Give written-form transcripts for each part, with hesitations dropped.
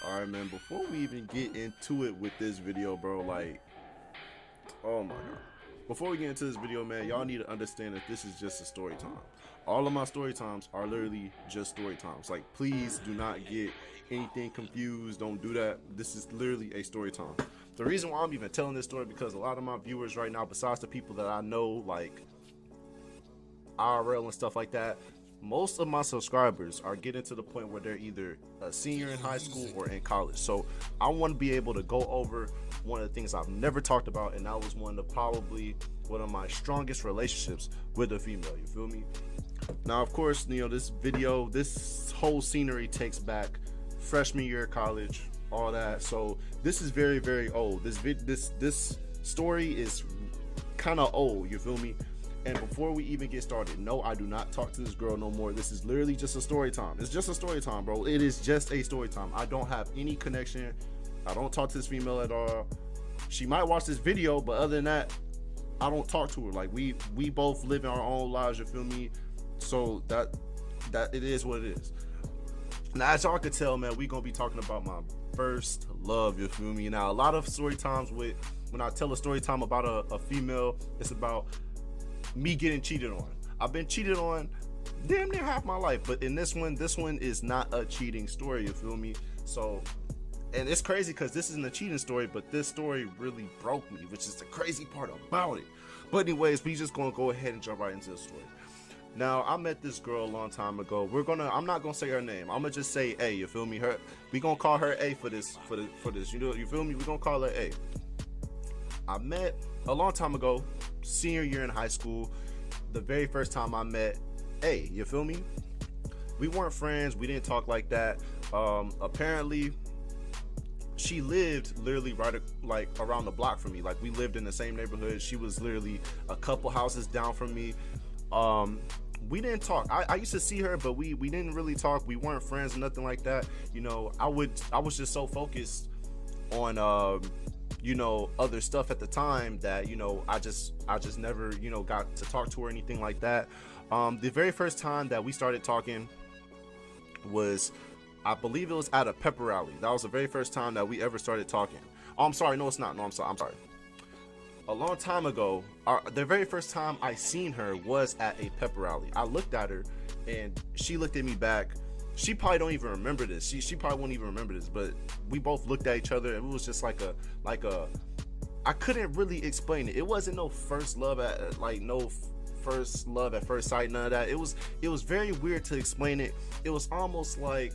Alright, man, before we even get into it with this video, bro, like, oh my god. Before we get into this video, man, y'all need to understand that this is just a story time. All of my story times are literally just story times. Like, please do not get anything confused. Don't do that. This is literally a story time. The reason why I'm even telling this story, because a lot of my viewers right now, besides the people that I know, like IRL and stuff like that, most of my subscribers are getting to the point where they're either a senior in high school or in college. So I want to be able to go over one of the things I've never talked about, and that was probably one of my strongest relationships with a female. You feel me? Now, of course, you know, this whole scenery takes back freshman year of college, all that. So this is very, very old. This story is kind of old. You feel me? And before we even get started, no, I do not talk to this girl no more. This is literally just a story time. It's just a story time, bro. It is just a story time. I don't have any connection. I don't talk to this female at all. She might watch this video, but other than that, I don't talk to her. Like, we both live in our own lives, you feel me? So that it is what it is. Now, as y'all could tell, man, we gonna be talking about my first love, you feel me? Now, a lot of story times when I tell a story time about a female, it's about me getting cheated on. I've been cheated on damn near half my life, but in this one is not a cheating story, you feel me? So, and it's crazy because this isn't a cheating story, but this story really broke me, which is the crazy part about it. But anyways, we just gonna go ahead and jump right into the story. Now, I met this girl a long time ago. I'm not gonna say her name. I'm gonna just say A, you feel me? We gonna call her A for this. You know, you feel me? We gonna call her A. I met a long time ago, senior year in high school. The very first time I met A, you feel me? We weren't friends. We didn't talk like that. Apparently, she lived literally right around the block from me. Like, we lived in the same neighborhood. She was literally a couple houses down from me. We didn't talk. I used to see her, but we didn't really talk. We weren't friends, nothing like that. You know, I was just so focused on you know, other stuff at the time that, you know, I just never, you know, got to talk to her or anything like that. The very first time that we started talking was, I believe it was at a pepper rally. That was the very first time that we ever started talking. Oh, I'm sorry. No, it's not. No, I'm sorry. A long time ago, the very first time I seen her was at a pepper rally. I looked at her and she looked at me back. She probably don't even remember this. She probably won't even remember this, but we both looked at each other and it was just like a I couldn't really explain it. It wasn't no first love at first sight, none of that. It was very weird to explain it. It was almost like,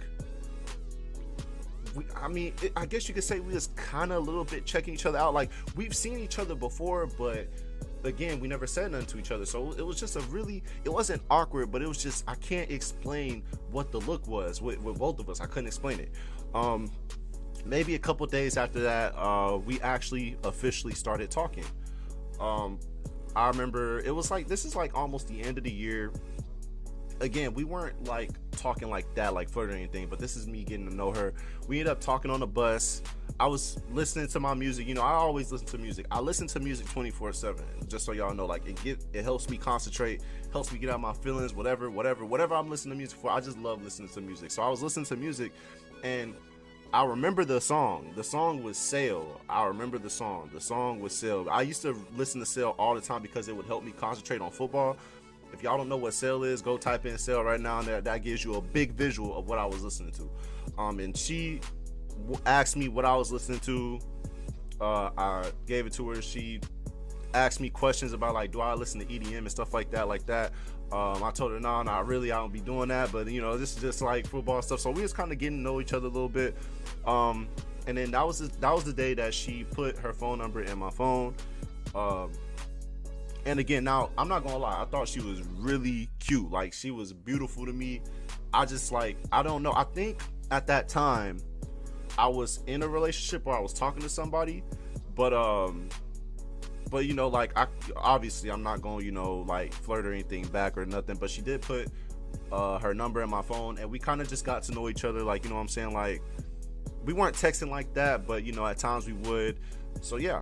I guess you could say we was kind of a little bit checking each other out. Like, we've seen each other before, but again, we never said nothing to each other. So it was just it wasn't awkward, but it was just, I can't explain what the look was with both of us. I couldn't explain it. Maybe a couple days after that, we actually officially started talking. I remember it was like, this is like almost the end of the year. Again, we weren't like talking like that, like flirting or anything, but this is me getting to know her. We ended up talking on the bus. I was listening to my music. You know, I always listen to music. I listen to music 24/7, just so y'all know. Like, it helps me concentrate, helps me get out my feelings, whatever I'm listening to music for. I just love listening to music. So I was listening to music, and I remember the song. The song was Sail. I remember the song. The song was Sail. I used to listen to Sail all the time because it would help me concentrate on football. If y'all don't know what Sail is, go type in Sail right now, and that gives you a big visual of what I was listening to. And she asked me what I was listening to. I gave it to her. She asked me questions about, like, do I listen to EDM and stuff like that. I told her, no, not really. I don't be doing that. But, you know, this is just like football stuff. So we was kind of getting to know each other a little bit. And then that was the day that she put her phone number in my phone. And again, now, I'm not gonna lie, I thought she was really cute. Like, she was beautiful to me. I don't know. I think at that time I was in a relationship or I was talking to somebody, but you know, like, obviously I'm not gonna, you know, like, flirt or anything back or nothing, but she did put her number in my phone, and we kind of just got to know each other. Like, you know what I'm saying? Like, we weren't texting like that, but, you know, at times we would. So yeah.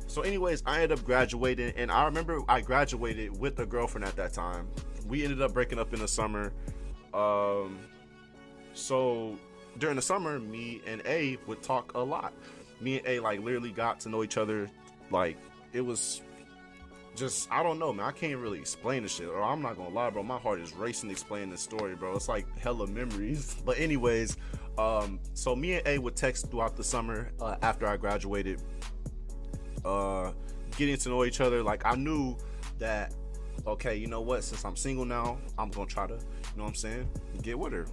So anyways, I ended up graduating, and I remember I graduated with a girlfriend at that time. We ended up breaking up in the summer. So during the summer, me and A would talk a lot. Me and A like literally got to know each other. Like it was just, I don't know, man. I can't really explain this shit. Or I'm not gonna lie, bro. My heart is racing to explain this story, bro. It's like hella memories. But anyways, so me and A would text throughout the summer after I graduated, getting to know each other. Like I knew that, okay, you know what? Since I'm single now, I'm gonna try to, you know what I'm saying, get with her.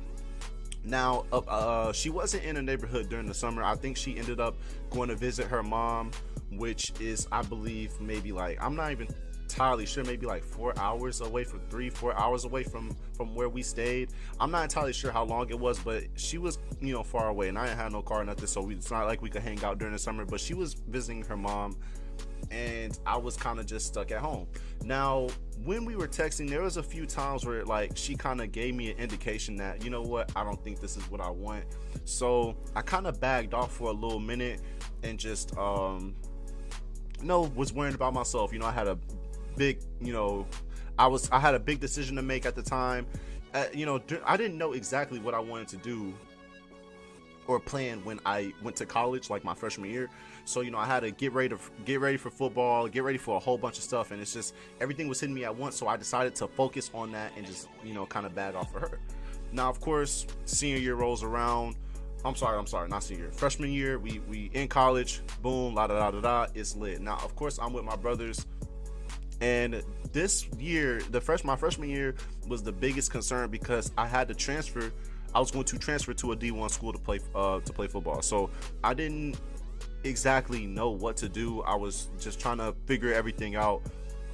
Now, she wasn't in a neighborhood during the summer. I think she ended up going to visit her mom, which is, I believe, maybe like, I'm not even entirely sure, maybe like 4 hours away from 3-4 hours away from where we stayed. I'm not entirely sure how long it was, but she was, you know, far away, and I didn't have no car or nothing, so it's not like we could hang out during the summer. But she was visiting her mom, and I was kind of just stuck at home. Now, when we were texting, there was a few times where like she kind of gave me an indication that, you know what, I don't think this is what I want. So I kind of bagged off for a little minute and just was worrying about myself. You know, I had a big, I had a big decision to make at the time. I didn't know exactly what I wanted to do or plan when I went to college, like my freshman year. So, I had to get ready for football, get ready for a whole bunch of stuff. And it's just, everything was hitting me at once. So I decided to focus on that and just, kind of bag off for her. Now, of course, senior year rolls around. I'm sorry, not senior year. Freshman year, we in college, boom, it's lit. Now, of course, I'm with my brothers. And this year, my freshman year was the biggest concern because I had to transfer. I was going to transfer to a D1 school to play football. So I didn't exactly know what to do. I was just trying to figure everything out.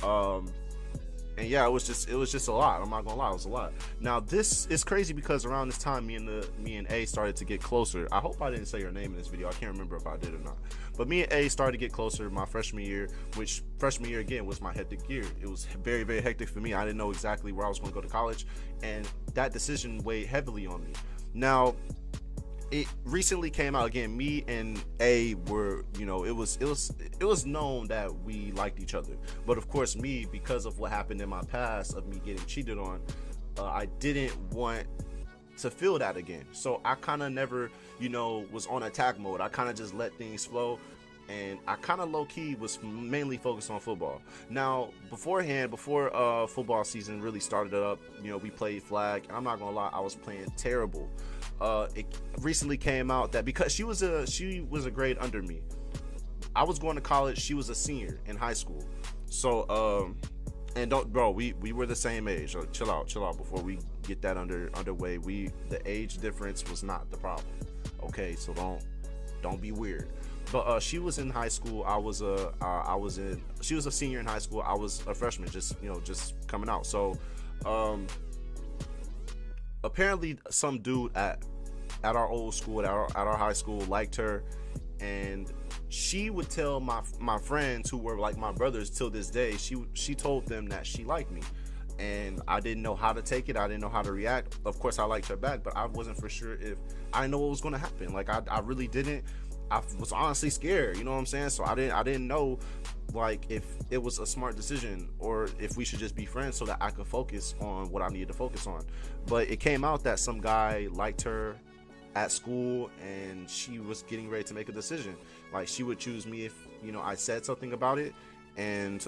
And yeah, it was just a lot. I'm not gonna lie, it was a lot. Now this is crazy because around this time, me and A started to get closer. I hope I didn't say her name in this video. I can't remember if I did or not. But me and A started to get closer my freshman year, which freshman year again was my hectic year. It was very, very hectic for me. I didn't know exactly where I was going to go to college, and that decision weighed heavily on me. Now, it recently came out again. Me and A were, it was known that we liked each other. But of course, me, because of what happened in my past of me getting cheated on, I didn't want to feel that again. So I kind of never, was on attack mode. I kind of just let things flow. And I kind of low-key was mainly focused on football. Now, before football season really started up, we played flag. And I'm not going to lie, I was playing terrible. It recently came out that because she was a grade under me. I was going to college. She was a senior in high school. So, we were the same age. So chill out before we get that underway. The age difference was not the problem. Okay, so don't be weird. But she was in high school. She was a senior in high school. I was a freshman, just coming out. So, apparently some dude at our old school, at our high school, liked her, and she would tell my friends who were like my brothers till this day. She told them that she liked me, and I didn't know how to take it. I didn't know how to react. Of course, I liked her back, but I wasn't for sure if I didn't know what was going to happen. Like I really didn't. I was honestly scared, you know what I'm saying? So I didn't know like if it was a smart decision or if we should just be friends so that I could focus on what I needed to focus on. But it came out that some guy liked her at school and she was getting ready to make a decision. Like she would choose me if, I said something about it, and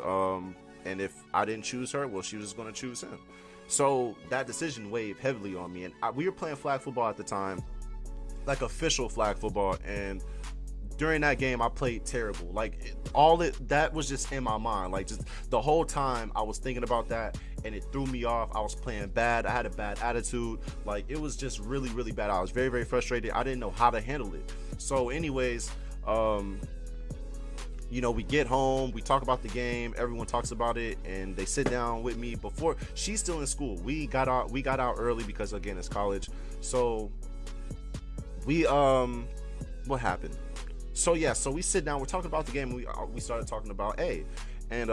if I didn't choose her, well, she was going to choose him. So that decision weighed heavily on me, and we were playing flag football at the time, like official flag football, and during that game I played terrible. Like that was just in my mind. Like just the whole time I was thinking about that, and it threw me off. I was playing bad. I had a bad attitude. Like it was just really, really bad. I was very, very frustrated. I didn't know how to handle it. So anyways, we get home, we talk about the game, everyone talks about it, and they sit down with me before she's still in school. We got out early because again, it's college. So we what happened? So we sit down, we're talking about the game, and we started talking about A, and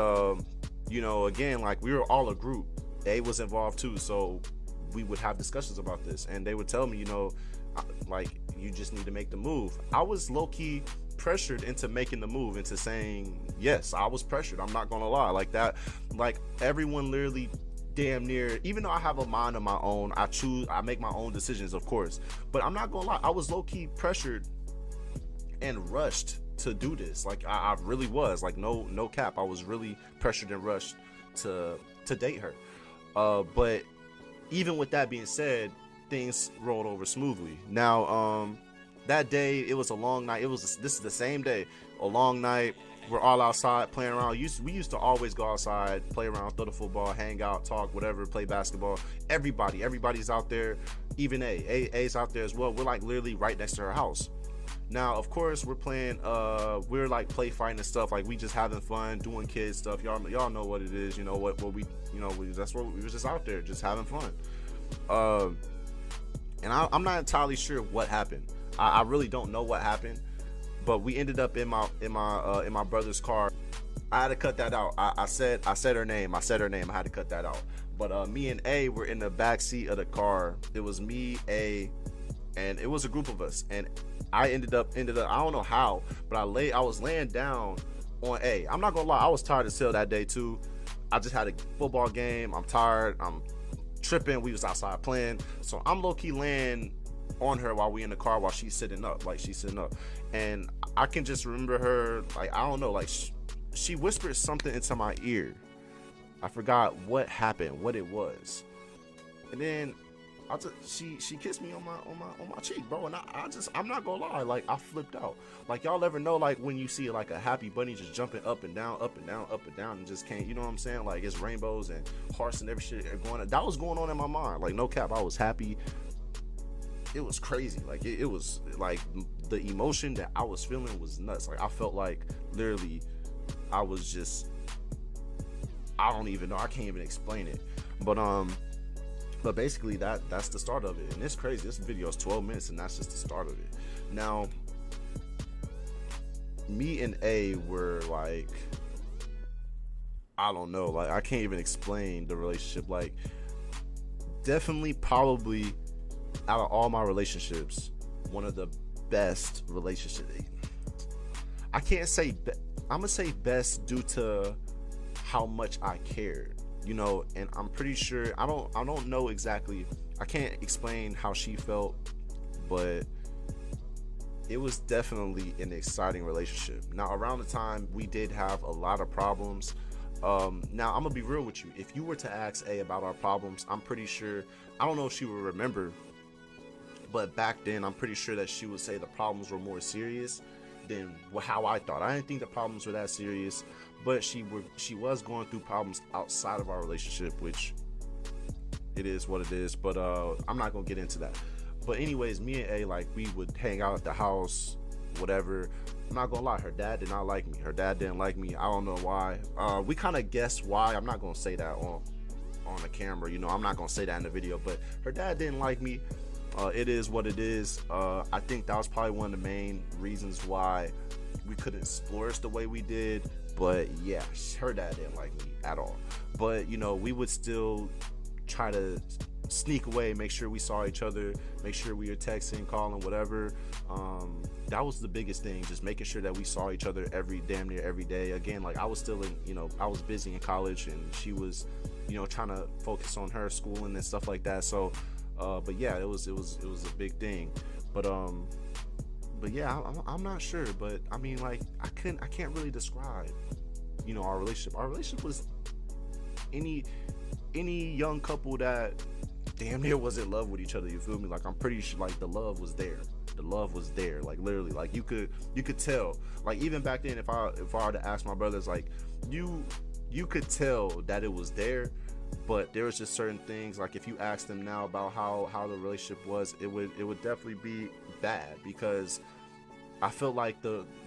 again, like we were all a group. A was involved too, so we would have discussions about this, and they would tell me, like you just need to make the move. I was low-key pressured into making the move, into saying yes. I was pressured. I'm not gonna lie, like that. Like everyone literally damn near, even though I have a mind of my own, I make my own decisions, of course, but I'm not gonna lie, I was low-key pressured and rushed to do this. Like I really was, like no cap, I was really pressured and rushed to date her. But even with that being said, things rolled over smoothly. Now that day, it was a long night. This is the same day, a long night. We're all outside playing around. We used to always go outside, play around, throw the football, hang out, talk, whatever, play basketball. Everybody's out there. Even A's out there as well. We're like literally right next to her house. Now, of course, we're playing. We're like play fighting and stuff. Like we just having fun, doing kid stuff. Y'all know what it is. You know what we. You know that's what we was just out there, just having fun. And I'm not entirely sure what happened. I really don't know what happened. But we ended up in my brother's car. I had to cut that out. I said her name. I had to cut that out. But me and A were in the back seat of the car. It was me, A, and it was a group of us. And I ended up. I don't know how, but I was laying down on A. I'm not gonna lie. I was tired as hell that day too. I just had a football game. I'm tired. I'm tripping. We was outside playing, so I'm low key laying on her while we in the car while she's sitting up, and I can just remember her, like, I don't know, like she whispered something into my ear. I forgot what happened, what it was, and then she kissed me on my cheek, bro, and I'm not gonna lie, like I flipped out. Like y'all ever know, like when you see like a happy bunny just jumping up and down, up and down, up and down, and just can't, you know what I'm saying? Like it's rainbows and hearts and every shit going on. That was going on in my mind. Like no cap, I was happy. It was crazy. Like it was like the emotion that I was feeling was nuts. Like I felt like literally I was just, I don't even know, I can't even explain it. But basically that's the start of it. And it's crazy. This video is 12 minutes and that's just the start of it. Now me and A were like, I don't know, like I can't even explain the relationship. Like definitely probably out of all my relationships, one of the best relationships. I can't say I'm gonna say best due to how much I cared, you know, and I'm pretty sure I don't know exactly, I can't explain how she felt, but it was definitely an exciting relationship. Now around the time we did have a lot of problems. Now I'm gonna be real with you. If you were to ask A about our problems, I'm pretty sure, I don't know if she would remember, but back then I'm pretty sure that she would say the problems were more serious than how I thought. I didn't think the problems were that serious, but she was going through problems outside of our relationship, which it is what it is. But I'm not gonna get into that. But anyways, me and A, like, we would hang out at the house, whatever. I'm not gonna lie, her dad did not like me. Her dad didn't like me. I don't know why. We kind of guessed why. I'm not gonna say that on the camera, you know. I'm not gonna say that in the video, but her dad didn't like me. It is what it is. I think that was probably one of the main reasons why we couldn't flourish the way we did. But yeah, her dad didn't like me at all. But you know, we would still try to sneak away, make sure we saw each other, make sure we were texting, calling, whatever. That was the biggest thing, just making sure that we saw each other damn near every day. Again, like I was still in, you know, I was busy in college and she was, you know, trying to focus on her schooling and stuff like that. So but yeah, it was a big thing. But yeah, I'm not sure, but I mean, like I can't really describe, you know, our relationship. Our relationship was any young couple that damn near was in love with each other, you feel me? Like I'm pretty sure like the love was there, like literally, like you could tell. Like even back then, if I were to ask my brothers, like you could tell that it was there. But there was just certain things, like if you ask them now about how the relationship was, it would definitely be bad, because I felt like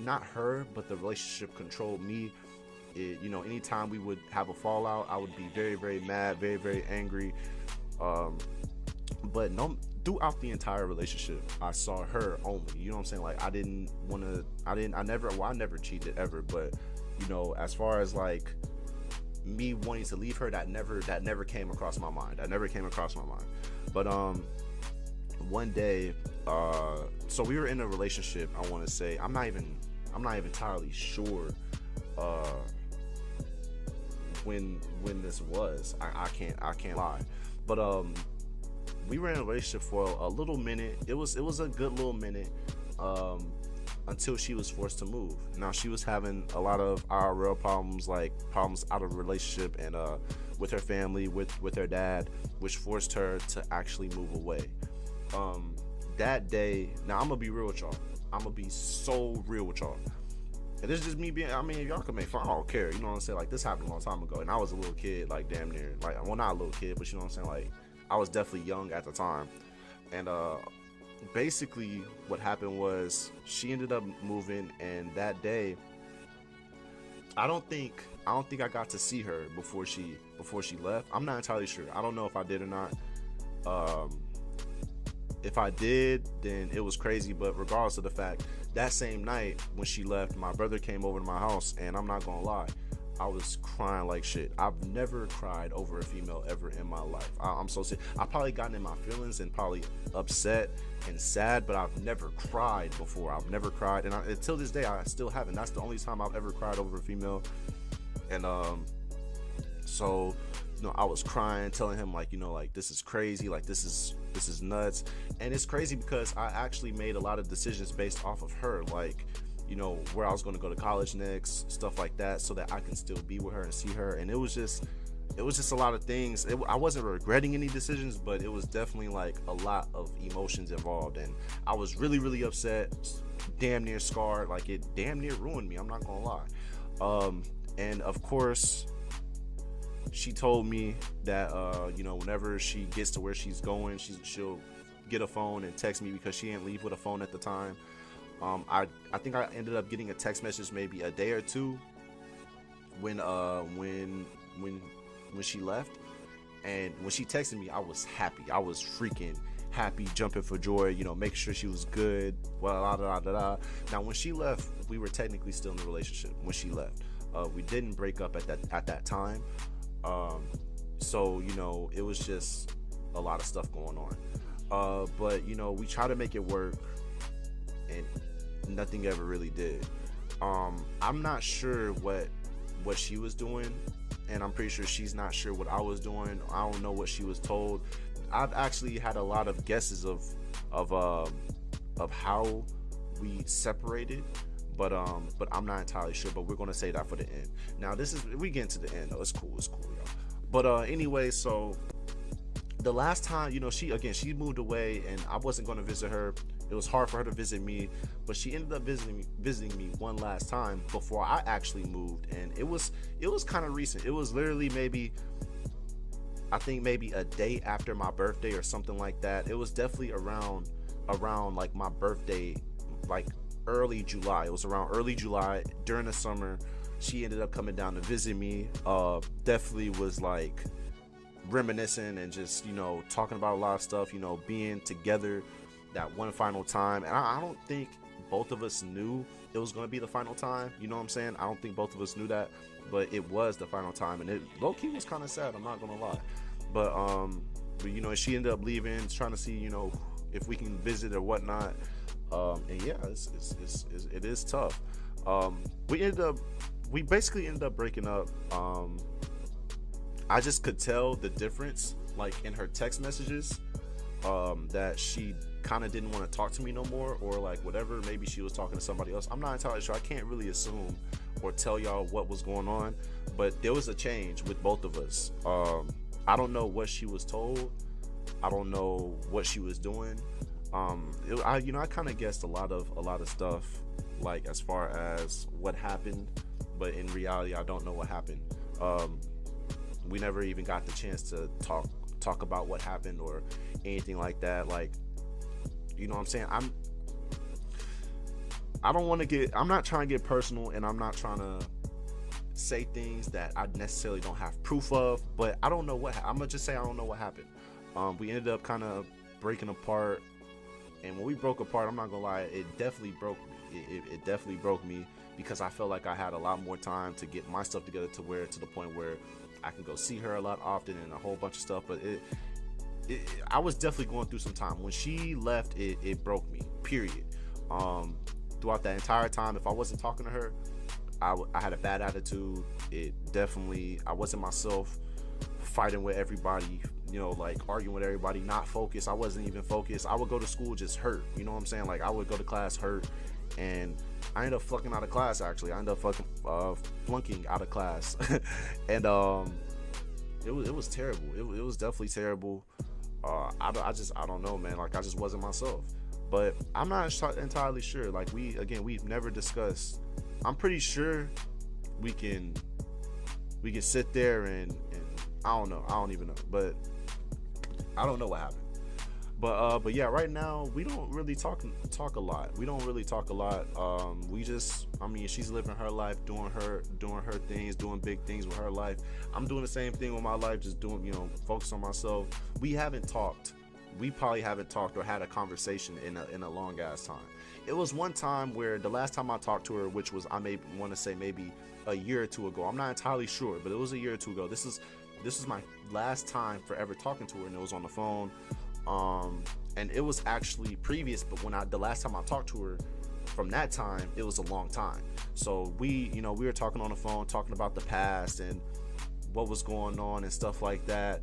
not her, but the relationship controlled me. You know, anytime we would have a fallout, I would be very, very mad, very, very angry. But no, throughout the entire relationship, I saw her only. You know what I'm saying? Like I never cheated ever. But you know, as far as like me wanting to leave her, that never came across my mind. But one day, so we were in a relationship. I want to say I'm not even entirely sure when this was. I can't lie. But we were in a relationship for a little minute. It was a good little minute. Until she was forced to move. Now she was having a lot of IRL problems, like problems out of a relationship and with her family, with her dad, which forced her to actually move away. That day, now I'm gonna be real with y'all. I'm gonna be so real with y'all. And this is just me being, I mean, y'all can make fun, I don't care. You know what I'm saying? Like, this happened a long time ago, and I was a little kid, like damn near, like, well, not a little kid, but you know what I'm saying? Like, I was definitely young at the time. And basically what happened was she ended up moving, and that day I don't think I got to see her before she left. I'm not entirely sure. I don't know if I did or not. If I did, then it was crazy. But regardless of the fact, that same night when she left, my brother came over to my house, and I'm not gonna lie, I was crying like shit. I've never cried over a female ever in my life. I'm so sick. I've probably gotten in my feelings and probably upset and sad, but I've never cried before. I've never cried, and until this day, I still haven't. That's the only time I've ever cried over a female. And so, you know, I was crying, telling him, like, you know, like, this is crazy, like, this is nuts. And it's crazy because I actually made a lot of decisions based off of her, like, you know, where I was going to go to college next, stuff like that, so that I can still be with her and see her. And it was just a lot of things. I wasn't regretting any decisions, but it was definitely like a lot of emotions involved, and I was really, really upset, damn near scarred. Like, it damn near ruined me, I'm not gonna lie. And of course, she told me that you know, whenever she gets to where she's going, she'll get a phone and text me, because she didn't leave with a phone at the time. I think I ended up getting a text message maybe a day or two when she left, and when she texted me, I was happy. I was freaking happy, jumping for joy, you know, make sure she was good. Now, when she left, we were technically still in a relationship when she left. We didn't break up at that time. So, you know, it was just a lot of stuff going on. But, you know, we tried to make it work, and nothing ever really did. I'm not sure what she was doing, and I'm pretty sure she's not sure what I was doing. I don't know what she was told. I've actually had a lot of guesses of how we separated, but I'm not entirely sure. But we're gonna say that for the end. Now, we get into the end though. It's cool, y'all. But anyway, so the last time, you know, she moved away, and I wasn't gonna visit her. It was hard for her to visit me, but she ended up visiting me one last time before I actually moved, and it was kind of recent. It was literally maybe, I think maybe a day after my birthday or something like that. It was definitely around like my birthday, like early July. It was around early July during the summer. She ended up coming down to visit me. Definitely was like reminiscing and just, you know, talking about a lot of stuff, you know, being together that one final time. And I don't think both of us knew it was going to be the final time, you know what I'm saying? I don't think both of us knew that, but it was the final time, and it low-key was kind of sad, I'm not gonna lie. But you know, she ended up leaving, trying to see, you know, if we can visit or whatnot. And yeah, it is tough. We basically ended up breaking up. I just could tell the difference, like, in her text messages, that she kind of didn't want to talk to me no more, or like whatever, maybe she was talking to somebody else. I'm not entirely sure. I can't really assume or tell y'all what was going on, but there was a change with both of us. I don't know what she was told. I don't know what she was doing. I kind of guessed a lot of stuff, like as far as what happened, but in reality, I don't know what happened. We never even got the chance to talk about what happened or anything like that. Like, you know what I'm saying? I'm not trying to get personal, and I'm not trying to say things that I necessarily don't have proof of, but I don't know I'm gonna just say I don't know what happened. We ended up kind of breaking apart, and when we broke apart, I'm not gonna lie, it definitely broke me. It definitely broke me, because I felt like I had a lot more time to get my stuff together to the point where I can go see her a lot often and a whole bunch of stuff. But I was definitely going through some time. When she left, it broke me, period. Throughout that entire time, if I wasn't talking to her, I had a bad attitude. It definitely, I wasn't myself, fighting with everybody, like arguing with everybody, not focused. I wasn't even focused. I would go to school just hurt, you know what I'm saying? Like I would go to class hurt, and I ended up flunking out of class. Actually, I ended up flunking out of class. And it was terrible. It was definitely terrible. I don't know, man. Like I just wasn't myself. But I'm not entirely sure. Like we've never discussed. I'm pretty sure we can sit there and I don't know. I don't even know. But I don't know what happened. But yeah, right now we don't really talk a lot. We don't really talk a lot. She's living her life, doing her things, doing big things with her life. I'm doing the same thing with my life, just doing, focus on myself. We haven't talked. We probably haven't talked or had a conversation in a long ass time. It was one time where the last time I talked to her, which was, I may want to say maybe a year or two ago. I'm not entirely sure, but it was a year or two ago. This is my last time for ever talking to her, and it was on the phone. And it was actually previous, but the last time I talked to her from that time, it was a long time. So we were talking on the phone, talking about the past and what was going on and stuff like that.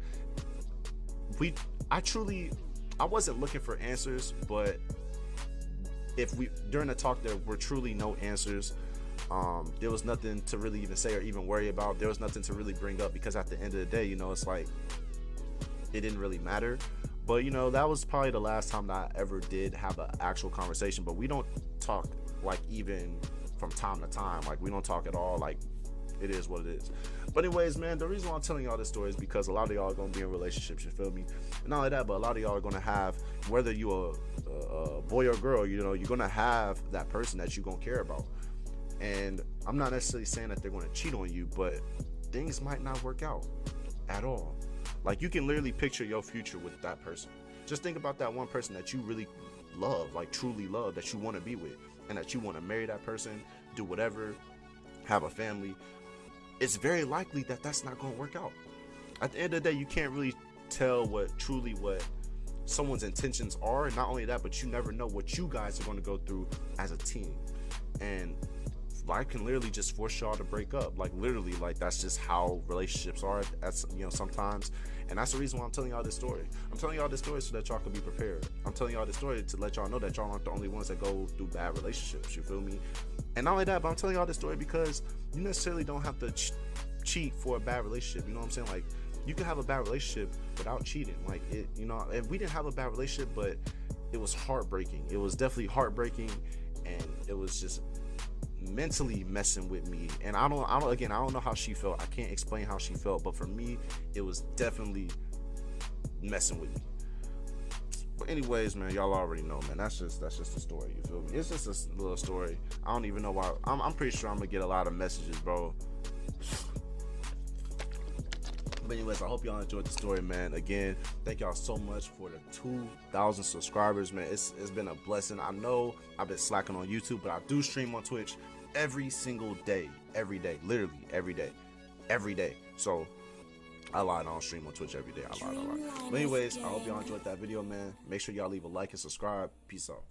I wasn't looking for answers, but during the talk, there were truly no answers. There was nothing to really even say or even worry about. There was nothing to really bring up, because at the end of the day, it's like it didn't really matter. But that was probably the last time that I ever did have an actual conversation. But we don't talk like even from time to time. Like we don't talk at all. Like it is what it is. But anyways, man, the reason why I'm telling y'all this story is because a lot of y'all are gonna be in relationships. You feel me? And not only that, but a lot of y'all are gonna have, whether you a boy or girl, you're gonna have that person that you're gonna care about. And I'm not necessarily saying that they're gonna cheat on you, but things might not work out at all. Like you can literally picture your future with that person. Just think about that one person that you really love, like truly love, that you want to be with, and that you want to marry that person, do whatever, have a family. It's very likely that that's not going to work out. At the end of the day, you can't really tell what someone's intentions are. Not only that, but you never know what you guys are going to go through as a team. And life can literally just force y'all to break up. Like literally, like that's just how relationships are. That's sometimes. And that's the reason why I'm telling y'all this story. I'm telling y'all this story so that y'all can be prepared. I'm telling y'all this story to let y'all know that y'all aren't the only ones that go through bad relationships. You feel me? And not only that, but I'm telling y'all this story because you necessarily don't have to cheat for a bad relationship. You know what I'm saying? Like you can have a bad relationship without cheating. Like it, and we didn't have a bad relationship, but it was heartbreaking. It was definitely heartbreaking, and it was just mentally messing with me. And I don't know how she felt. I can't explain how she felt, but for me, it was definitely messing with me. But anyways, man, y'all already know, man. That's just the story. You feel me? It's just a little story. I don't even know why. I'm pretty sure I'm gonna get a lot of messages, bro. But anyways, I hope y'all enjoyed the story, man. Again, thank y'all so much for the 2,000 subscribers, man. It's been a blessing. I know I've been slacking on YouTube, but I do stream on Twitch every single day, literally every day. So I lied, I don't stream on Twitch every day. I lied. But anyways, I hope y'all enjoyed that video, man. Make sure y'all leave a like and subscribe. Peace out.